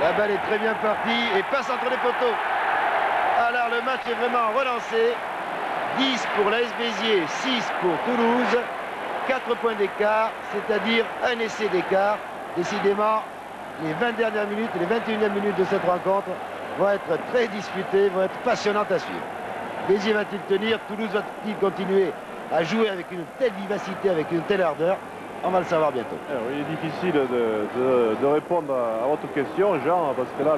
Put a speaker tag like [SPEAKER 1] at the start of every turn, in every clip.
[SPEAKER 1] La balle est très bien partie et passe entre les poteaux. Alors le match est vraiment relancé. 10 pour l'AS Béziers, 6 pour Toulouse. 4 points d'écart, c'est-à-dire un essai d'écart. Décidément, les 20 dernières minutes, les 21e minutes de cette rencontre vont être très disputées, vont être passionnantes à suivre. Béziers va-t-il tenir? Toulouse va-t-il continuer à jouer avec une telle vivacité, avec une telle ardeur? On va le savoir bientôt.
[SPEAKER 2] Il est difficile de répondre à votre question, Jean, parce que là,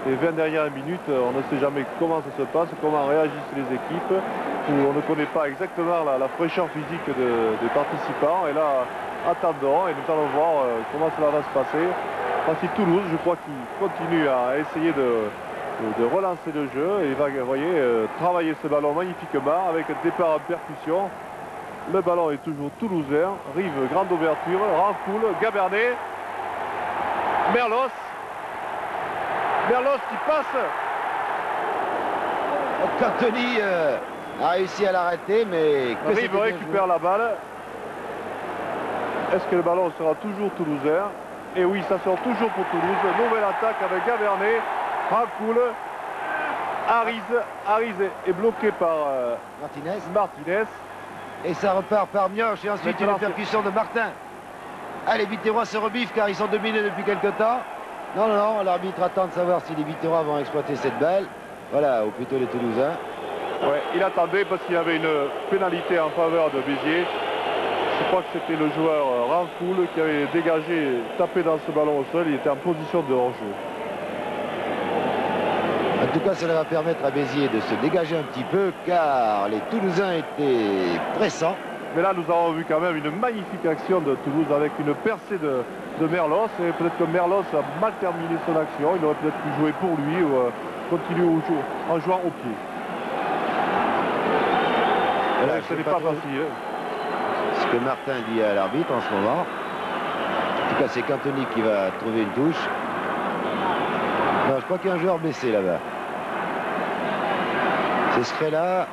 [SPEAKER 2] les 20 dernières minutes, on ne sait jamais comment ça se passe, comment réagissent les équipes. On ne connaît pas exactement la fraîcheur physique des participants. Et là, attendons et nous allons voir comment cela va se passer. Voici Toulouse, je crois qu'il continue à essayer de relancer le jeu. Et il va, vous voyez, travailler ce ballon magnifiquement avec un départ en percussion. Le ballon est toujours toulousain. Rive, grande ouverture, Rancoul, Gabernet. Merlos. Merlos qui passe.
[SPEAKER 1] Cantoni a réussi à l'arrêter, mais...
[SPEAKER 2] Rive récupère la balle. Est-ce que le ballon sera toujours toulousain? Et oui, ça sort toujours pour Toulouse. Nouvelle attaque avec Gabernet, Rancoul, Ariz est bloqué par Martinez.
[SPEAKER 1] Et ça repart par Mioche et ensuite une percussion de Martin. Ah, les Biterrois se rebiffent car ils sont dominés depuis quelque temps. Non, l'arbitre attend de savoir si les Biterrois vont exploiter cette balle. Voilà, ou plutôt les Toulousains.
[SPEAKER 2] Ouais, il attendait parce qu'il y avait une pénalité en faveur de Béziers. Je crois que c'était le joueur Rancoul qui avait dégagé, tapé dans ce ballon au sol. Il était en position de hors-jeu.
[SPEAKER 1] En tout cas, cela va permettre à Béziers de se dégager un petit peu car les Toulousains étaient pressants.
[SPEAKER 2] Mais là, nous avons vu quand même une magnifique action de Toulouse avec une percée de Merlos. Et peut-être que Merlos a mal terminé son action. Il aurait peut-être pu jouer pour lui ou continuer en jouant au pied.
[SPEAKER 1] Voilà,
[SPEAKER 2] ce n'est pas facile.
[SPEAKER 1] Ce que Martin dit à l'arbitre en ce moment. En tout cas, c'est Cantoni qui va trouver une touche. Non, je crois qu'il y a un joueur blessé là-bas. C'est Schrella.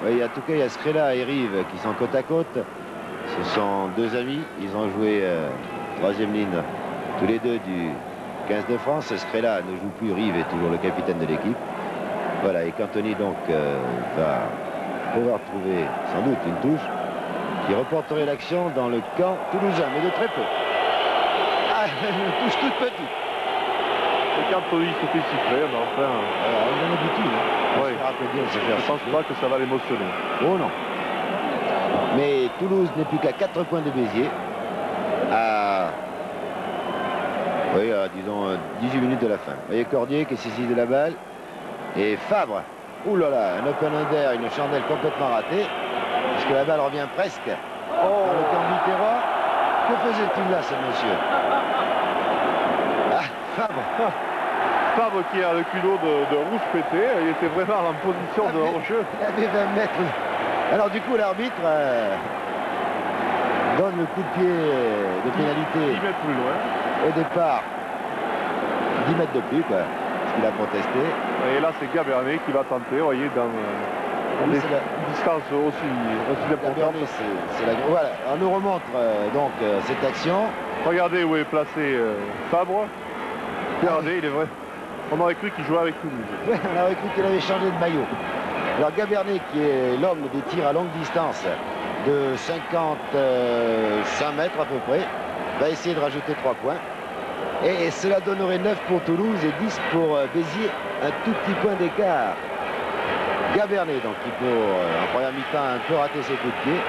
[SPEAKER 1] Oui, en tout cas, il y a Schrella et Rive qui sont côte à côte. Ce sont deux amis. Ils ont joué troisième ligne, tous les deux du 15 de France. Schrella ne joue plus. Rive est toujours le capitaine de l'équipe. Voilà, et Cantoni donc va pouvoir trouver sans doute une touche qui reporterait l'action dans le camp toulousain, mais de très peu. Ah, une touche toute petite.
[SPEAKER 2] Et Cantoni se fait siffler, mais enfin...
[SPEAKER 1] on en a habitude.
[SPEAKER 2] Oui. Je ne pense pas que ça va l'émotionner.
[SPEAKER 1] Oh non. Mais Toulouse n'est plus qu'à 4 points de Béziers. Oui, disons 18 minutes de la fin. Vous voyez Cordier qui saisit de la balle. Et Fabre. Ouh là là, un open under, une chandelle complètement ratée. Puisque la balle revient presque dans le camp Biterrois. Que faisait-il là, ce monsieur? Ah, Fabre.
[SPEAKER 2] Fabre qui a le culot de rouspéter, il était vraiment en position de hors-jeu.
[SPEAKER 1] Il avait 20 mètres. Alors du coup, l'arbitre donne le coup de pied de pénalité.
[SPEAKER 2] 10 mètres plus loin.
[SPEAKER 1] Au départ, 10 mètres de plus, quoi, parce qu'il a protesté.
[SPEAKER 2] Et là, c'est Gabernet qui va tenter, vous voyez, dans des distances aussi importantes.
[SPEAKER 1] Voilà, on nous remontre donc cette action.
[SPEAKER 2] Regardez où est placé Fabre. Regardez, il est vrai. On aurait cru qu'il jouait avec Toulouse.
[SPEAKER 1] Ouais, on aurait cru qu'il avait changé de maillot. Alors Gabernet, qui est l'homme des tirs à longue distance de 55 mètres à peu près, va essayer de rajouter 3 points. Et cela donnerait 9 pour Toulouse et 10 pour Béziers, un tout petit point d'écart. Gabernet, donc, qui pour, en première mi-temps, a un peu raté ses coups de pied.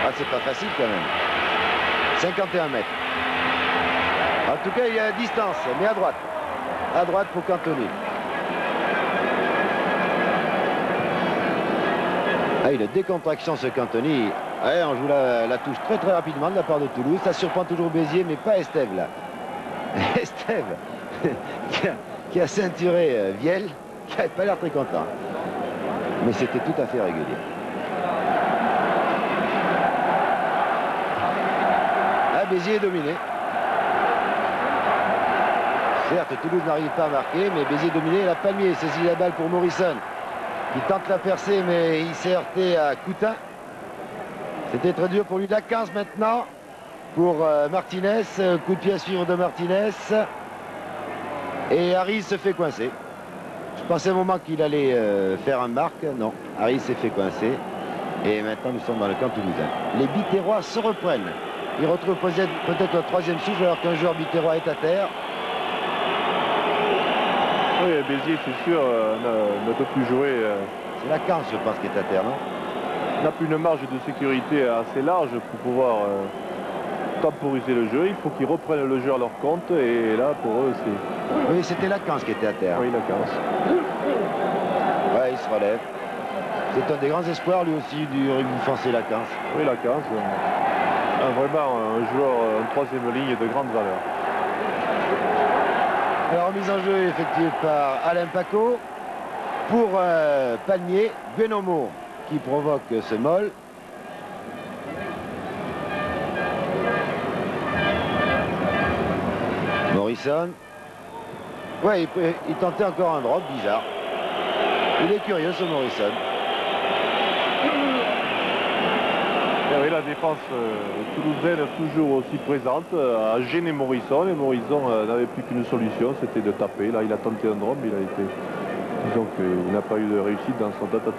[SPEAKER 1] Ah, c'est pas facile quand même. 51 mètres. En tout cas, il y a distance, mais à droite. À droite pour Cantoni. Ah, une décontraction ce Cantoni. Ouais, on joue la touche très très rapidement de la part de Toulouse. Ça surprend toujours Béziers, mais pas Estève là. Estève qui a ceinturé Vielle, qui n'avait pas l'air très content. Mais c'était tout à fait régulier. Ah, Béziers est dominé. Certes, Toulouse n'arrive pas à marquer, mais Béziers est dominé. La Palmier saisit la balle pour Morrison. Il tente la percée, mais il s'est heurté à Coutin. C'était très dur pour lui. La 15 maintenant. pour Martinez. Coup de pied à suivre de Martinez. Et Harris se fait coincer. Je pensais un moment qu'il allait faire un marque. Non, Harris s'est fait coincer. Et maintenant, nous sommes dans le camp toulousain. Les Biterrois se reprennent. Ils retrouvent peut-être le troisième souffle alors qu'un joueur Biterrois est à terre.
[SPEAKER 2] Oui, Béziers, c'est sûr, ne peut plus jouer.
[SPEAKER 1] C'est la Canse, je pense, qui est à terre, non?
[SPEAKER 2] On n'a plus une marge de sécurité assez large pour pouvoir temporiser le jeu. Il faut qu'ils reprennent le jeu à leur compte. Et là, pour eux, c'est...
[SPEAKER 1] Oui, c'était la Canse qui était à terre.
[SPEAKER 2] Oui, la Canse.
[SPEAKER 1] Ouais, il se relève. C'est un des grands espoirs, lui aussi, du rugby français, la Canse.
[SPEAKER 2] Oui, la Canse. Vraiment un joueur en troisième ligne de grande valeur.
[SPEAKER 1] Alors, mise en jeu effectuée par Alain Paco pour Palmier, Benomo qui provoque ce molle. Morrison. Ouais, il tentait encore un drop bizarre. Il est curieux, ce Morrison.
[SPEAKER 2] Et oui, la défense toulousaine toujours aussi présente, a gêné Morrison. Et Morrison n'avait plus qu'une solution, c'était de taper. Là, il a tenté un drop, mais il a été... Disons qu'il n'a pas eu de réussite dans son tentative.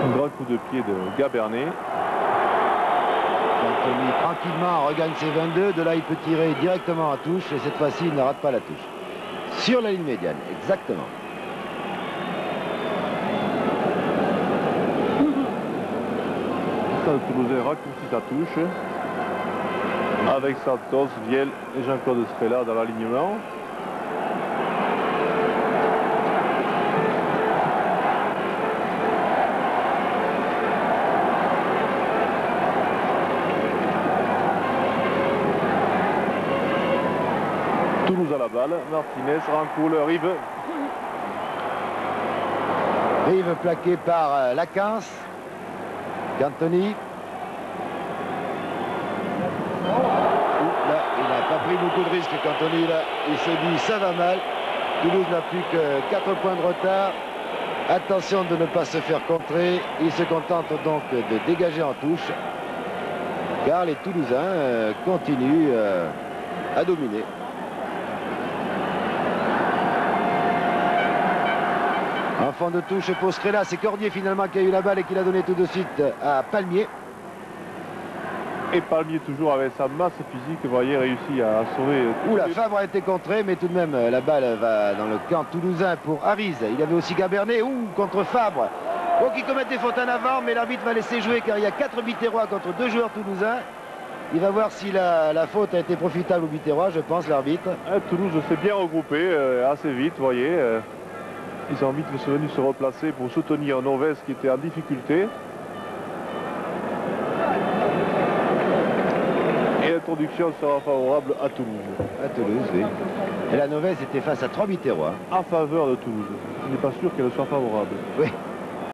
[SPEAKER 2] Un grand coup de pied de Gabernet.
[SPEAKER 1] Anthony tranquillement regagne ses 22. De là, il peut tirer directement à touche. Et cette fois-ci, il ne rate pas la touche. Sur la ligne médiane, exactement.
[SPEAKER 2] Le Toulousain raccourcit sa touche. Avec Santos, Viel et Jean-Claude Strella dans l'alignement. Toulouse à la balle, Martinez, Rancoul, Rive.
[SPEAKER 1] Rive plaqué par Laquince. Cantoni. Là, il n'a pas pris beaucoup de risques, Cantoni. Là, il se dit ça va mal. Toulouse n'a plus que 4 points de retard. Attention de ne pas se faire contrer. Il se contente donc de dégager en touche. Car les Toulousains continuent à dominer. En fond de touche pour Strella, c'est Cordier finalement qui a eu la balle et qui l'a donné tout de suite à Palmier.
[SPEAKER 2] Et Palmier toujours avec sa masse physique, vous voyez, réussi à sauver.
[SPEAKER 1] La Fabre a été contrée, mais tout de même la balle va dans le camp toulousain pour Harris. Il y avait aussi Gabernet, contre Fabre. Donc ils commettent des fautes en avant, mais l'arbitre va laisser jouer car il y a 4 Biterrois contre 2 joueurs toulousains. Il va voir si la faute a été profitable aux Biterrois, je pense, l'arbitre.
[SPEAKER 2] Toulouse s'est bien regroupé assez vite, vous voyez. Ils ont vite venus se replacer pour soutenir Novès qui était en difficulté. Et l'introduction sera favorable à Toulouse.
[SPEAKER 1] À Toulouse, oui. Et la Novès était face à 3 Biterrois.
[SPEAKER 2] En faveur de Toulouse. Je n'est pas sûr qu'elle soit favorable.
[SPEAKER 1] Oui.